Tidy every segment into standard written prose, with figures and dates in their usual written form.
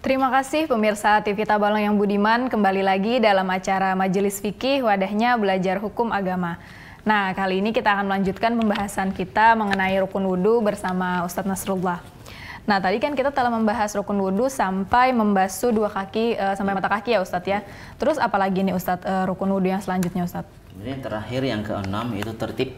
Terima kasih pemirsa TV Tabalong yang budiman, kembali lagi dalam acara Majelis Fikih, wadahnya belajar hukum agama. Nah, kali ini kita akan melanjutkan pembahasan kita mengenai rukun wudhu bersama Ustadz Nasrullah. Nah, tadi kan kita telah membahas rukun wudhu sampai membasuh dua kaki, sampai mata kaki ya Ustadz ya. Terus apalagi nih Ustadz, rukun wudhu yang selanjutnya Ustadz? Kemudian terakhir yang keenam itu tertib.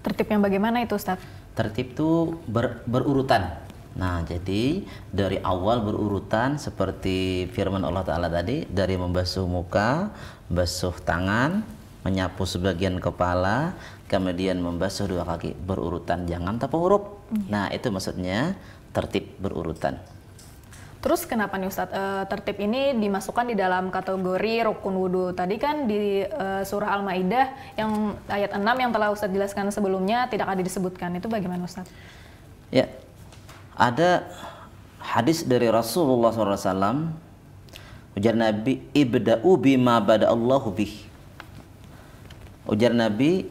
Tertib yang bagaimana itu Ustadz? Tertib itu berurutan. Nah, jadi dari awal berurutan seperti firman Allah Ta'ala tadi, dari membasuh muka, basuh tangan, menyapu sebagian kepala, kemudian membasuh dua kaki, berurutan, jangan tanpa huruf. Nah, itu maksudnya tertib berurutan. Terus kenapa nih Ustadz, tertib ini dimasukkan di dalam kategori rukun wudhu? Tadi kan di surah Al-Maidah yang ayat 6 yang telah Ustadz jelaskan sebelumnya tidak ada disebutkan, itu bagaimana Ustadz? Ya, ada hadis dari Rasulullah SAW, ujar Nabi, ibda'u bima bada'allahu bih. Ujar Nabi,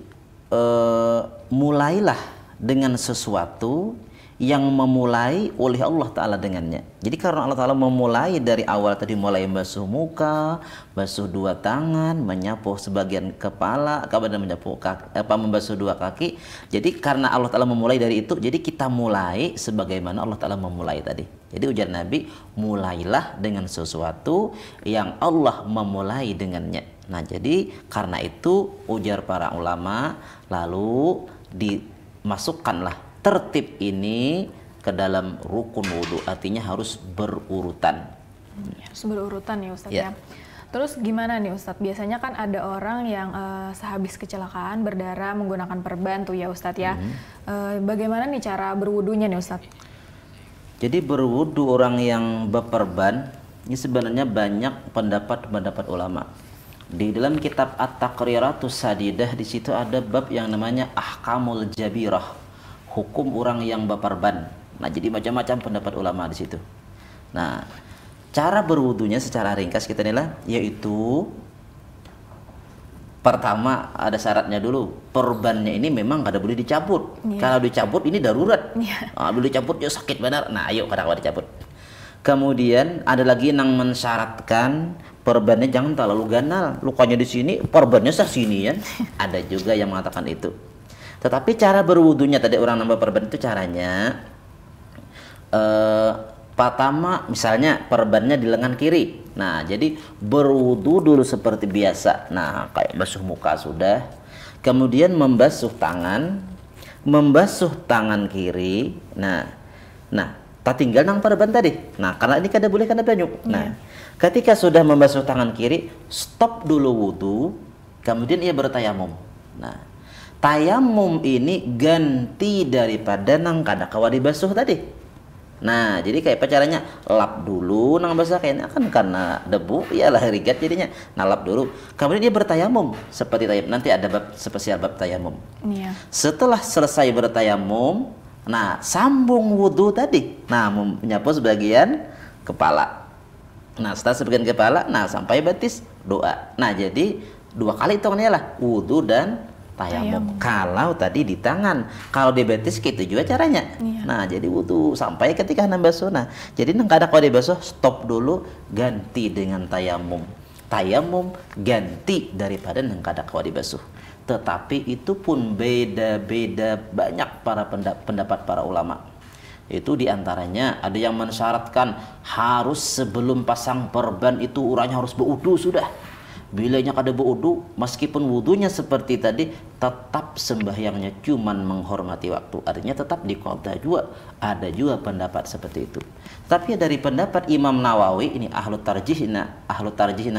mulailah dengan sesuatu yang memulai oleh Allah Ta'ala dengannya. Jadi karena Allah Ta'ala memulai dari awal tadi, mulai membasuh muka, basuh dua tangan, menyapu sebagian kepala, kemudian membasuh dua kaki. Jadi karena Allah Ta'ala memulai dari itu, jadi kita mulai sebagaimana Allah Ta'ala memulai tadi. Jadi ujar Nabi, mulailah dengan sesuatu yang Allah memulai dengannya. Nah, jadi karena itu ujar para ulama, lalu dimasukkanlah tertib ini ke dalam rukun wudhu, artinya harus berurutan. Harus berurutan ya Ustadz ya. Terus gimana nih Ustadz? Biasanya kan ada orang yang sehabis kecelakaan berdarah menggunakan perban tuh ya Ustadz ya. Bagaimana nih cara berwudunya nih Ustadz? Jadi berwudu orang yang berperban ini sebenarnya banyak pendapat ulama. Di dalam kitab At-Taqriratus Sadidah, di situ ada bab yang namanya Ahkamul Jabirah, hukum orang yang berperban. Nah, jadi macam-macam pendapat ulama di situ. Nah, cara berwudunya secara ringkas kita nilai, yaitu pertama ada syaratnya dulu, perbannya ini memang kada boleh dicabut. Kalau dicabut ini darurat. Boleh dicabut ya sakit benar. Nah, ayo kada dicabut. Kemudian ada lagi yang mensyaratkan perbannya jangan terlalu ganal. Lukanya di sini, perbannya sah sini ya. Ada juga yang mengatakan itu. Tetapi cara berwudunya tadi orang nambah perban itu caranya, pertama misalnya perbannya di lengan kiri. Nah, jadi berwudu dulu seperti biasa. Nah, kayak basuh muka sudah. Kemudian membasuh tangan kiri. Nah, tak tinggal nang perban tadi. Nah, karena ini kada boleh kada banyak. Nah, ketika sudah membasuh tangan kiri, stop dulu wudu. Kemudian ia bertayamum. Nah, tayamum ini ganti daripada nang kada kawa dibasuh tadi. Nah, jadi kayak apa caranya? Lap dulu nang basah kayaknya kan karena debu, iyalah rigat jadinya. Nah, lap dulu. Kemudian dia bertayamum seperti tayamum. Nanti ada bab spesial bab tayamum. Setelah selesai bertayamum, nah sambung wudu tadi. Nah, menyapu sebagian kepala. Nah, setelah sebagian kepala, nah sampai batis doa. Nah, jadi dua kali hitungannya lah, wudu dan tayamum. Kalau tadi di tangan, kalau di betis gitu juga caranya. Nah, jadi wudu sampai ketika hendak basuh. Nah, jadi nang kada kalau dibasuh, stop dulu, ganti dengan tayamum. Tayamum ganti daripada nang kada kalau dibasuh. Tetapi itu pun beda-beda banyak para pendapat para ulama. Itu diantaranya ada yang mensyaratkan harus sebelum pasang perban itu orangnya harus berwudu sudah. Bilanya kada berwudu, meskipun wudunya seperti tadi, tetap sembahyangnya cuman menghormati waktu. Artinya tetap diqadha juga. Ada juga pendapat seperti itu. Tapi dari pendapat Imam Nawawi, ini ahlu tarjihna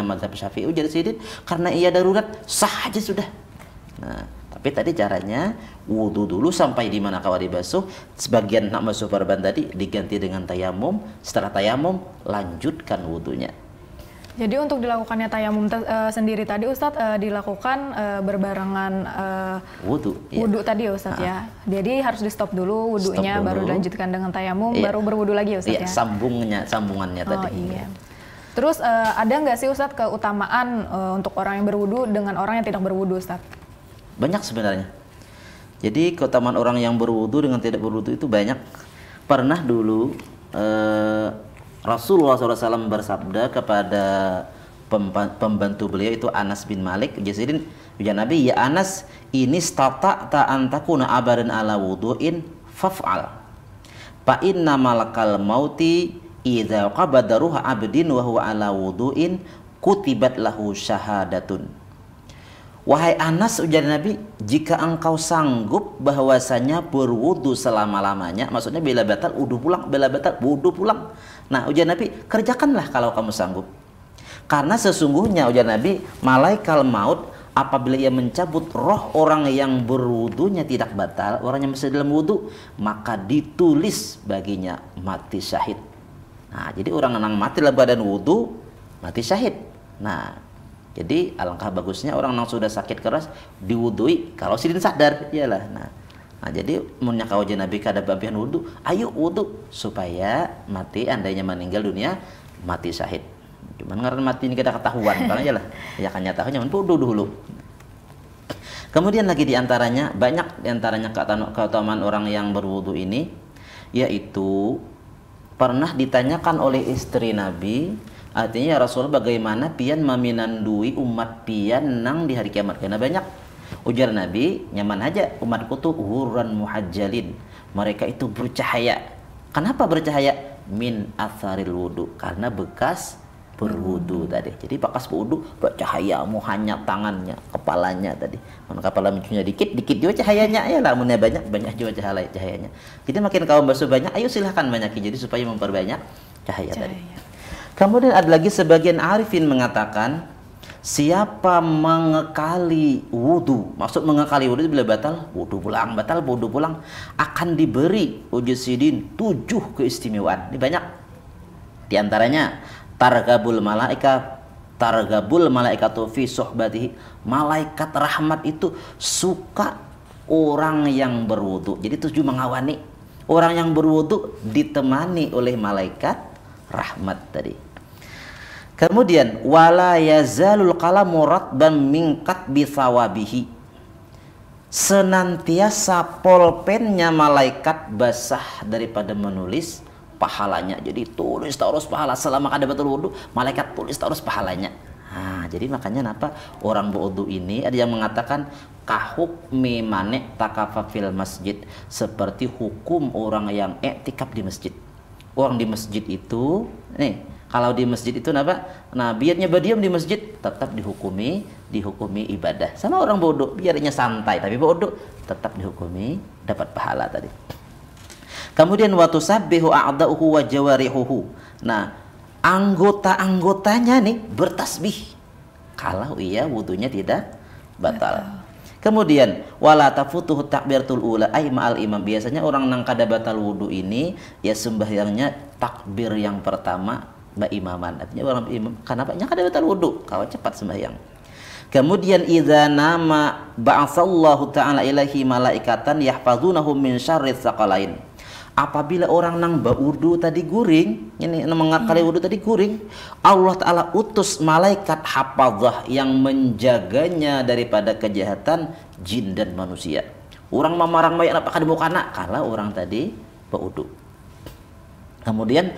mazhab Syafi'i, ujar Sidin, karena ia darurat, sah aja sudah. Nah, tapi tadi caranya wudu dulu sampai di mana kawa dibasuh, sebagian nak basuh perban tadi diganti dengan tayamum. Setelah tayamum, lanjutkan wudunya. Jadi untuk dilakukannya tayamum sendiri tadi Ustadz, dilakukan berbarengan wudu tadi ya Ustadz ya. Jadi harus di stop dulu wudunya, baru dilanjutkan dengan tayamum, baru berwudu lagi ya Ustadz ya. Sambungannya tadi. Terus ada nggak sih Ustadz keutamaan untuk orang yang berwudu dengan orang yang tidak berwudu Ustadz? Banyak sebenarnya. Jadi keutamaan orang yang berwudu dengan tidak berwudu itu banyak. Pernah dulu Rasulullah SAW bersabda kepada pembantu beliau itu Anas bin Malik, Jasidin, ya Nabi, ya Anas, ini stata'ta antakuna abadan ala wudu'in faf'al. Fa inna malakal mauti idza qabada ruha abdin wa huwa ala wudu'in kutibat lahu syahadatun. Wahai Anas, ujar Nabi, jika engkau sanggup bahwasanya berwudu selama-lamanya, maksudnya bila batal wudu pulang, bila batal wudu pulang. Nah, ujar Nabi, kerjakanlah kalau kamu sanggup. Karena sesungguhnya, ujar Nabi, malaikat maut apabila ia mencabut roh orang yang berwudunya tidak batal, orang yang masih dalam wudu, maka ditulis baginya mati syahid. Nah, jadi orang yang mati dalam badan wudu, mati syahid. Nah, jadi alangkah bagusnya orang yang sudah sakit keras diwudui kalau sidin sadar, iyalah. Nah, jadi munnya kawajan Nabi kada babian wudu, ayo wudu supaya mati andainya meninggal dunia mati syahid. Cuman karena mati ini kita ketahuan, kan aja lah. Ya kan nyatanya wudu dulu. Kemudian lagi diantaranya, banyak diantaranya keutamaan orang yang berwudu ini, yaitu pernah ditanyakan oleh istri Nabi, artinya ya Rasulullah, bagaimana pian meminandui umat pian nang di hari kiamat? Karena banyak. Ujar Nabi, nyaman aja umatku tuh huran muhajjalin, mereka itu bercahaya. Kenapa bercahaya? Min atharil wudu, karena bekas berwudu tadi. Jadi bekas berwudu bercahaya, muhanya tangannya, kepalanya tadi. Mana kepala mencunya dikit juga cahayanya, ya lah munnya banyak juga cahayanya. Jadi makin kau basuh banyak, ayo silahkan banyakin, jadi supaya memperbanyak cahaya tadi. Kemudian ada lagi sebagian arifin mengatakan, siapa mengekali wudu, maksud mengekali wudu bila batal wudu pulang, akan diberi ujusidin 7 keistimewaan. Ini banyak. Di antaranya targabul malaikatu fi suhbatihi, malaikat rahmat itu suka orang yang berwudu. Jadi 7 mengawani orang yang berwudu ditemani oleh malaikat rahmat tadi. Kemudian wala yazalul qalamu ratban min katbi thawabihi, senantiasa polpennya malaikat basah daripada menulis pahalanya. Jadi tulis terus pahala selama kada betul wudu, malaikat tulis terus pahalanya. Nah, jadi makanya kenapa orang berwudu ini ada yang mengatakan kahukmi manek takafa fil masjid, seperti hukum orang yang iktikaf di masjid. Orang di masjid itu nih, kalau di masjid itu apa? Nah, biarnya berdiam di masjid tetap dihukumi ibadah. Sama orang bodoh, biarnya santai tapi bodoh tetap dihukumi dapat pahala tadi. Kemudian watusabbihu a'da'uhu wa jawarihuhu. Nah, anggota-anggotanya nih bertasbih kalau ia wudunya tidak batal. Kemudian wala tafutuhu takbiratul ula ay ma'al imam. Biasanya orang nang kada batal wudu ini ya sembahyangnya takbir yang pertama ba imaman. Artinya orang imam kenapa kada batal wudu, kalau cepat sembahyang. Kemudian idza nama ba'atsallahu ta'ala ilaihi malaikatan yahfazunahu min syarri tsaqalain. Apabila orang nang baudu tadi guring, ini mengakali wudu tadi guring, Allah Ta'ala utus malaikat hafazah yang menjaganya daripada kejahatan jin dan manusia. Orang memarang baik apa kada mukana kalau orang tadi baudu. Kemudian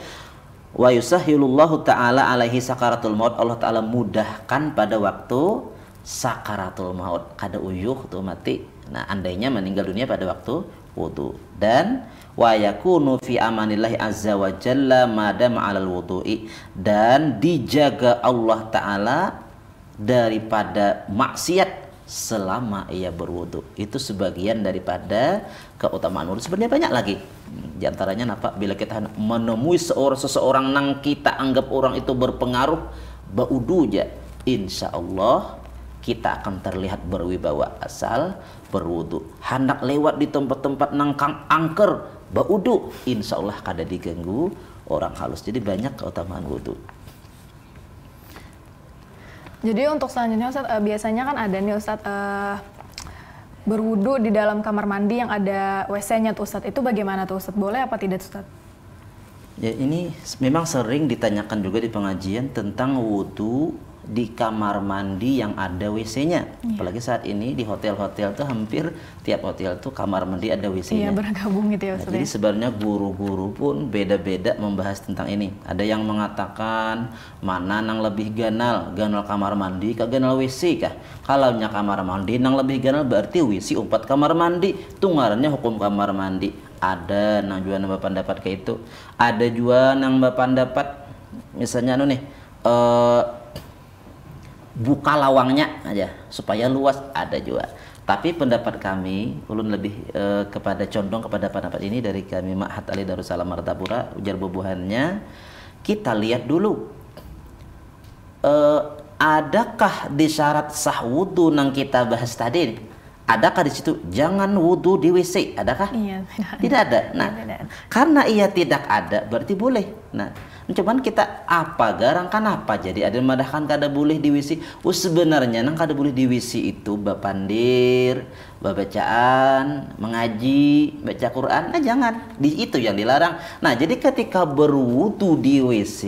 wa yusahhilullahu ta'ala alaihi sakaratul maut, Allah Ta'ala mudahkan pada waktu sakaratul maut, kada uyuh tuh mati. Nah, andainya meninggal dunia pada waktu wudu. Dan wa yakunu fi amanillahi azza wa jalla madam 'alal wudu'i, dan dijaga Allah Ta'ala daripada maksiat selama ia berwudu. Itu sebagian daripada keutamaan wudu. Sebenarnya banyak lagi. Di antaranya apa? Bila kita menemui seseorang nang kita anggap orang itu berpengaruh baudu aja, insya Allah kita akan terlihat berwibawa asal berwudu. Hendak lewat di tempat-tempat nang kang angker baudu, insya Allah kada diganggu orang halus. Jadi banyak keutamaan wudu. Jadi untuk selanjutnya Ustaz, biasanya kan ada nih Ustaz berwudu di dalam kamar mandi yang ada WC-nya tuh Ustaz. Itu bagaimana tuh Ustaz? Boleh apa tidak Ustaz? Ya, ini memang sering ditanyakan juga di pengajian tentang wudhu di kamar mandi yang ada WC-nya. Apalagi saat ini di hotel-hotel tuh hampir tiap hotel tuh kamar mandi ada WC-nya. Iya, bergabung gitu ya Ustaz. Jadi sebenarnya guru-guru pun beda-beda membahas tentang ini. Ada yang mengatakan mana nang lebih ganal kamar mandi kah ganal WC kah? Kalau nya kamar mandi nang lebih ganal berarti WC umpat kamar mandi. Tunggarannya hukum kamar mandi. Ada nang juga nambah pendapat kayak itu. Ada juga nang pendapat misalnya nih buka lawangnya aja supaya luas, ada juga. Tapi pendapat kami ulun lebih kepada condong kepada pendapat ini dari kami Ma'had Ali Darussalam Martapura. Ujar bubuhannya, kita lihat dulu adakah di syarat sah wudu yang kita bahas tadi, adakah di situ jangan wudu di WC, adakah? Iya, tidak ada. Nah, karena ia tidak ada berarti boleh. Nah, cuman kita apa garang kan apa jadi ada madahkan kada boleh di WC. Sebenarnya nang kada boleh di WC itu bapandir, bacaan, mengaji, baca Quran, nah jangan. Itu yang dilarang. Nah, jadi ketika berwudu di WC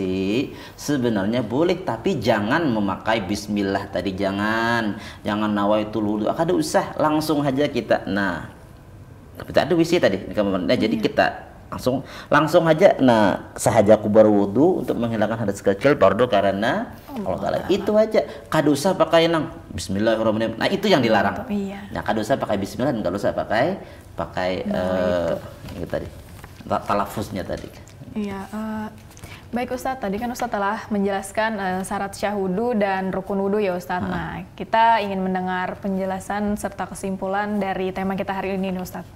sebenarnya boleh, tapi jangan memakai bismillah tadi, jangan nawaitul wudu. Kada usah, langsung aja kita. Nah, tapi tak ada WC tadi. Nah, jadi kita langsung aja. Nah, sahaja aku berwudu untuk menghilangkan hadas kecil fardu karena Allah Ta'ala. Itu aja. Kada usah pakai nang bismillahirrahmanirrahim. Nah, itu yang dilarang. Nah, kada usah pakai bismillah dan kada usah pakai itu tadi. Talafuznya tadi. Iya, baik Ustadz, tadi kan Ustadz telah menjelaskan syarat syah wudu dan rukun wudu ya Ustadz. Nah, kita ingin mendengar penjelasan serta kesimpulan dari tema kita hari ini nih Ustadz.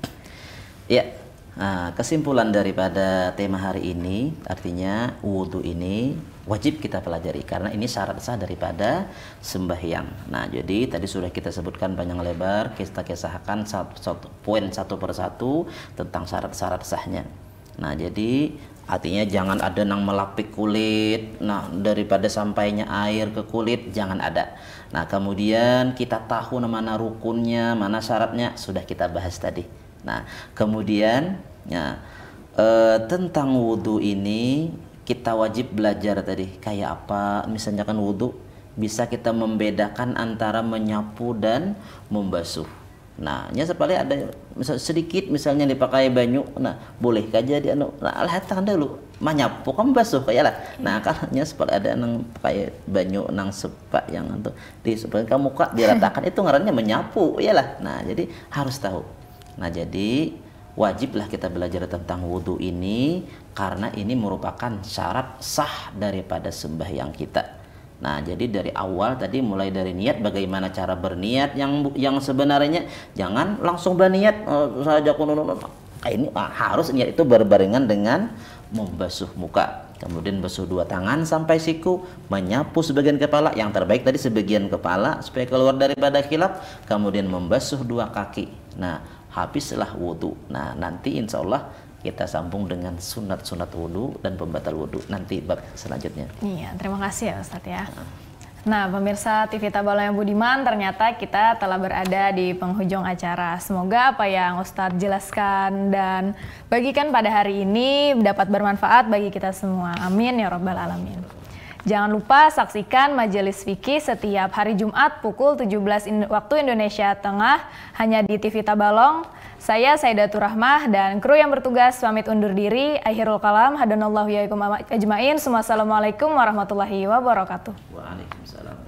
Iya. Nah, kesimpulan daripada tema hari ini artinya wudhu ini wajib kita pelajari karena ini syarat sah daripada sembahyang. Nah, jadi tadi sudah kita sebutkan panjang lebar, kita kisahkan poin satu persatu tentang syarat-syarat sahnya. Nah, jadi artinya jangan ada nang melapik kulit. Nah, daripada sampainya air ke kulit jangan ada. Nah, kemudian kita tahu mana rukunnya, mana syaratnya sudah kita bahas tadi. Nah, kemudian ya, tentang wudhu ini kita wajib belajar tadi kayak apa. Misalnya kan wudhu bisa kita membedakan antara menyapu dan membasuh. Nah, nya sepaling ada sedikit misalnya dipakai banyu. Nah, boleh kaja di anu. Nah, alhatan dulu menyapu kan basuh kayak lah. Nah, kalanya sepaling ada nang pakai banyu nang sepak yang untuk di supaya kamu muka diratakan itu ngarannya menyapu iyalah. Nah, jadi harus tahu. Nah, jadi wajiblah kita belajar tentang wudhu ini karena ini merupakan syarat sah daripada sembahyang kita. Nah, jadi dari awal tadi mulai dari niat, bagaimana cara berniat yang sebenarnya, jangan langsung berniat saja ini harus niat itu berbarengan dengan membasuh muka, kemudian basuh dua tangan sampai siku, menyapu sebagian kepala, yang terbaik tadi sebagian kepala supaya keluar daripada khilaf, kemudian membasuh dua kaki. Nah, habislah wudhu. Nah, nanti insya Allah kita sambung dengan sunat-sunat wudhu dan pembatal wudhu nanti bab selanjutnya. Iya, terima kasih ya Ustadz ya. Nah, pemirsa TV Tabalong yang budiman, ternyata kita telah berada di penghujung acara. Semoga apa yang Ustadz jelaskan dan bagikan pada hari ini dapat bermanfaat bagi kita semua. Amin ya Rabbal Alamin. Jangan lupa saksikan Majelis Fikih setiap hari Jumat pukul 17 waktu Indonesia Tengah hanya di TV Tabalong. Saya Saidatul Rahmah dan kru yang bertugas pamit undur diri. Akhirul kalam, hadanallahu yaikum ajmain. Assalamualaikum warahmatullahi wabarakatuh. Waalaikumsalam.